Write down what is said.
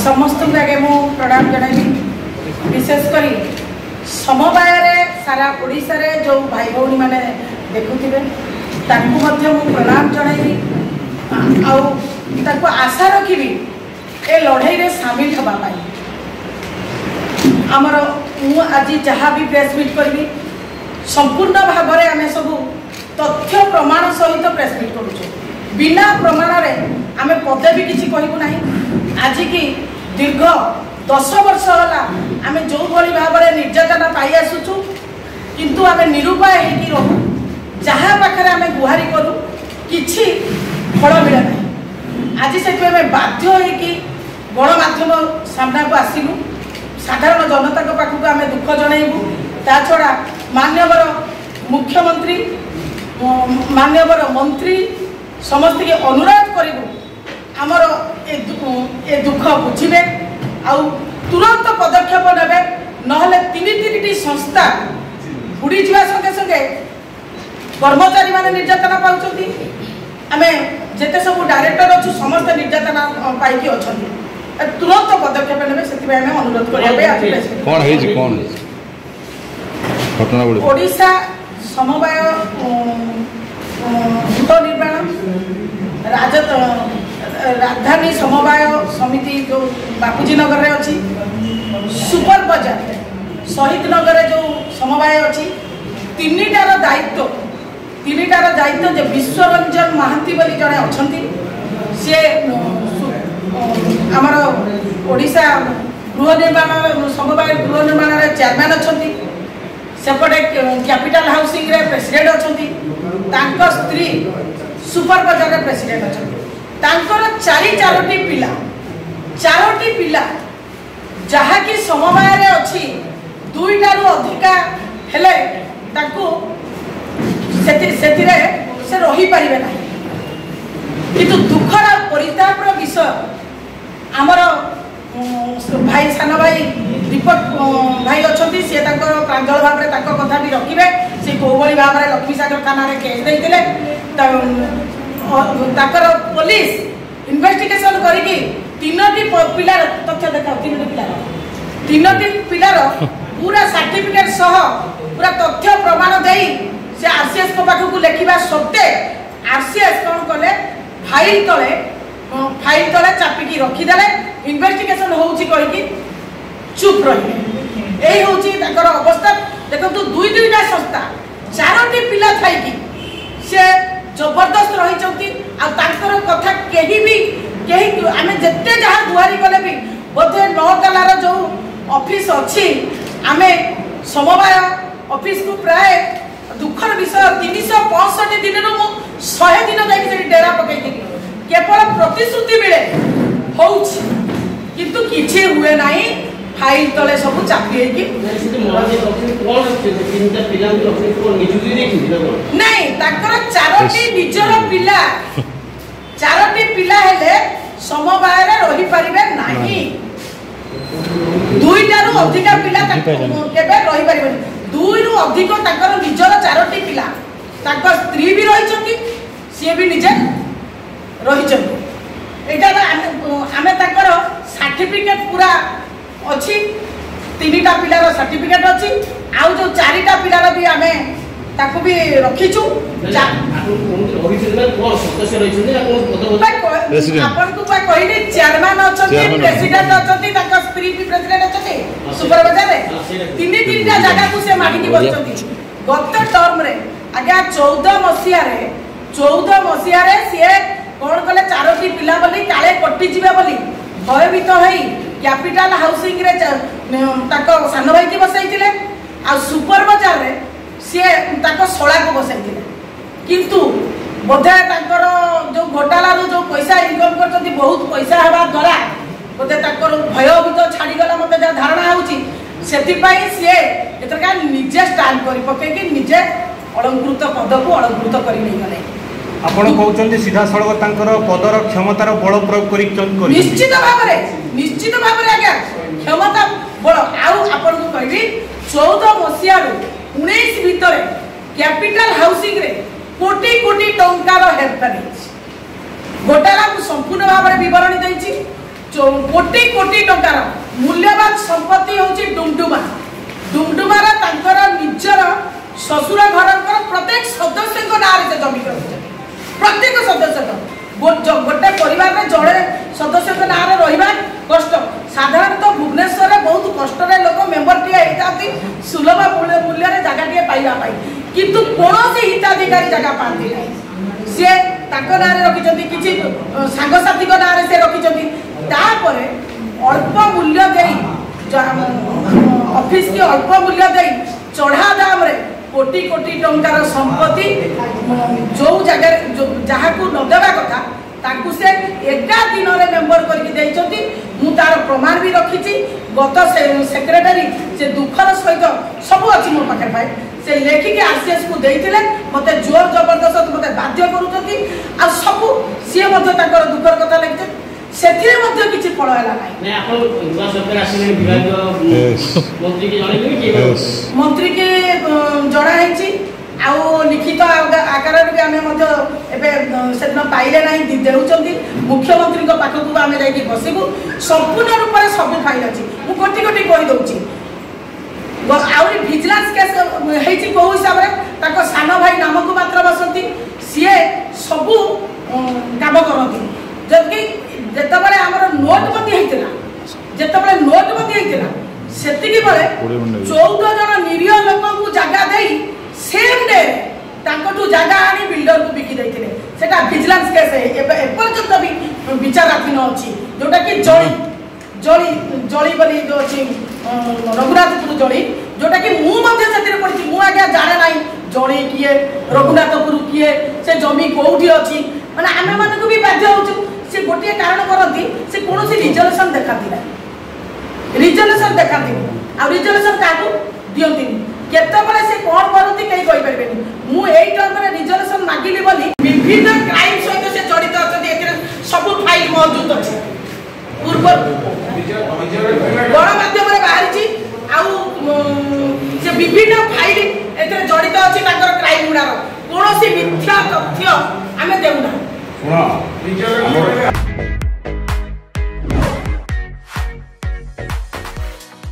समस्त आगे मु प्रणाम जनाई विशेषकर समवाय सारा ओडिशा रे जो भाई भौणी मैंने देखुवे प्रणाम जनइबी आशा रखी ए लड़ाई रे सामिल होगा आमर आज जहाँ भी प्रेस मीट करी संपूर्ण भाव में आम सब तथ्य प्रमाण सहित प्रेस मीट करुँ बिना प्रमाण रे आम पदे भी किसी कहूँ ना आज की दीर्घ 10 वर्ष है आम जो भाई भाव में निर्यातना पाई आसुचु किंतु आम निरुपाय हो जहाँ पाखे आम गुहारी करूँ किछि फल मिले ना आज से बाध्य होगी गणमाध्यम सामना को आसलु साधारण जनता पाखक आम दुख जनइबू ता छड़ा मान्यवर मुख्यमंत्री मान्यवर मंत्री समस्त के अनुरोध करूँ आमर ए दुख बुझे आउ तुरंत पदक्षेप ने नहले तीन संस्था बुड़ी जा संगे संगे कर्मचारी माने निर्यातना पाउछंती आम जेते सब डायरेक्टर अच्छु समस्त निर्यातना पाई अच्छा तुरंत पदक्षेप ने से अनुरोध करें ओडिशा समवाय गृह निर्माण राजधानी समवाय समिति जो बापूजी नगर में अच्छी सुपर बाजार शहीद नगर जो समवाय अच्छी तीनिटार दायित्व जो विश्वरंजन महांती बोली जड़े अच्छा सी आमर ओडिशा गृह निर्माण समवाय गृह निर्माण चेयरमैन अच्छा सेपटे कैपिटल हाउसिंग रे प्रेसिडेंट अच्छा स्त्री सुपर बाजार रे प्रेसिडेंट अच्छा चारोटी पिला जहाँकि समवाय रे अच्छी दुईटारू अधिका हेले से रही पारिबे ना किंतु दुखर परितापर विषय आमर भाई सान भाई दीपक भाई अच्छा सी प्रांजल भाव में कथा भी रखिए सी कौ भाव में लक्ष्मी सागर थाना केस देते पुलिस इन्वेस्टिगेशन करके तीनोटी पिलार तथ्य देखा तीनोटी पिलार पूरा सर्टिफिकेट सह पूरा तथ्य प्रमाण दे से आरसीएस को पाखक लिखा सत्वे आरसीएस कौन कले फाइल तले चापिकी रखीदे इन्वेस्टिगेशन होउची कहिकी चुप रही यही हूँ अवस्था देखो दुईटा संस्था चारोटी पिला थी से जबरदस्त रही कथा कहीं आम जिते जहाँ गुहारी कले भी बोधे 9 तालार जो ऑफिस अच्छी आम समवाय ऑफिस को प्राय दुखर विषय 365 दिन 100 दिन जाकि डेरा पकई केवल प्रतिश्रुति मिले हो किंतु किसी हुए ना फाइल तले सब चापी नहीं चारोटी निजर पिला चारोटी पिला हेले समवाय रही पारिबे नाही दुईटारू अधिका पिला केबे रही पारिबे दुईरू अधिक ताकर निजर चारोटी पिला ताकर स्त्री भी रही सी भी निजे रही आमे ताकर सर्टिफिकेट पूरा अच्छी तीनटा पिलार सर्टिफिकेट अच्छी आउ जो 4टा पिलार भी आमे ताकू भी रखीचु आपन को कहली चेयरमैन अच्छी प्रेसिडेंट अच्छी स्त्री भी प्रेसिडेंट अच्छी सुपर बाजार रे तीनटा जगह को से माटी की बसचंती गत टर्म रे आगे 14 मसिया रे से कौन कले 4टी पिला बोली काले कटि जीवे बोली भयभीत होई कैपिटल हाउसिंग रे सान भाई की बसई आ सुपर बाजार रे सी शला को बसई किंतु बोधे जो घोटाला जो पैसा इनकम कर बहुत पैसा हवा द्वारा बोधे भयभीत छाड़ीगला मत जहाँ धारणा होती निजे स्टांड कर पकईकि निजे अलंकृत पद को अलंकृत कर गले आपण कहउछन्ती सीधा सड़क तांकर पदर क्षमतार बल प्रयोग करी निश्चित भाव में आज्ञा क्षमता बल आउ आपण को कहबी 14 मसिया 19 भितर कैपिटल हाउसिंग रे कोटी कोटी टंकार हेरफेर घोटाला को संपूर्ण भाव में बरणी देछि कोटी कोटी टंकार मूल्यवान संपत्ति होची डुमडुमार तांकर निजर ससुर घर प्रत्येक सदस्य नाम से जमी कर प्रत्येक सदस्य गोटे परिवार में जड़े सदस्य नाम रहा कष्ट साधारणतः भुवनेश्वर बहुत कष्ट लोक मेम्बर टी सुलभ मूल्य जगह पाइबा किंतु कौन हिताधिकारी जगह पाती ना सी ना रखी किसी सांगसाथी ना से रखी अल्प मूल्य दे ऑफिस की अल्प मूल्य दे चढ़ा दाम रे कोटी कोटी टंकार संपत्ति जो जगह जहाँ को न देवा कथा ताकू से एका दिन में मेम्बर करके मु तार प्रमाण भी रखी गत सेक्रेटरी से दुखर सहित सब अच्छी मो पाखे भाई से लेखिक आरसीएस को देते मत जोर जबरदस्त मत बाध्य कर सब सी दुखर कथा लिखते से किसी फल है मंत्री के जड़ाई आउ लिखित आकार भी आम से पाइले ना देउछंती मुख्यमंत्री पाखक आम जाकि बसबू संपूर्ण रूप से सब फाइल अच्छी मुझे कोटी कोटी कहीदे आहरी भिजिलांस केस होती कौ हिसाब से सान भाई नामक मात्र बसती सी सबू काम करती जबकि जितेबाला आमर नोटबंदी होता जितेबाला नोटबंदी होता से 14 जन निरीह लोक जगह दे सेम डे जगह आनी बिल्डर को बिकी देते सेटा विजिलेंस केस एपर्यंत भी विचाराधीन अच्छी जोटा कि जली जली जली बोली जो अच्छी रघुनाथपुर जली जोटा कि मुझे पढ़ी मुझे जाने ना जली किए रघुनाथपुर किए से जमी कौटी अच्छी मैंने आम मानक भी बाध्य हो से गोटे कारण करती से कौन रिजर्वेशन देखती ना रिजर्वेशन देखती आ रिजर्वेशन क्या दिखती केतबले से कौन करती कहीं कहींपारे मुझे रिजर्वेशन मागिली बोली विभिन्न क्राइम सहित से जड़ित अच्छा सब फाइल मौजूद अच्छे पूर्व गणमाध्यम बाहरी से विभिन्न फाइल ए जड़ित अच्छी क्राइम गुड़ार कौन मिथ्या तथ्य आम देना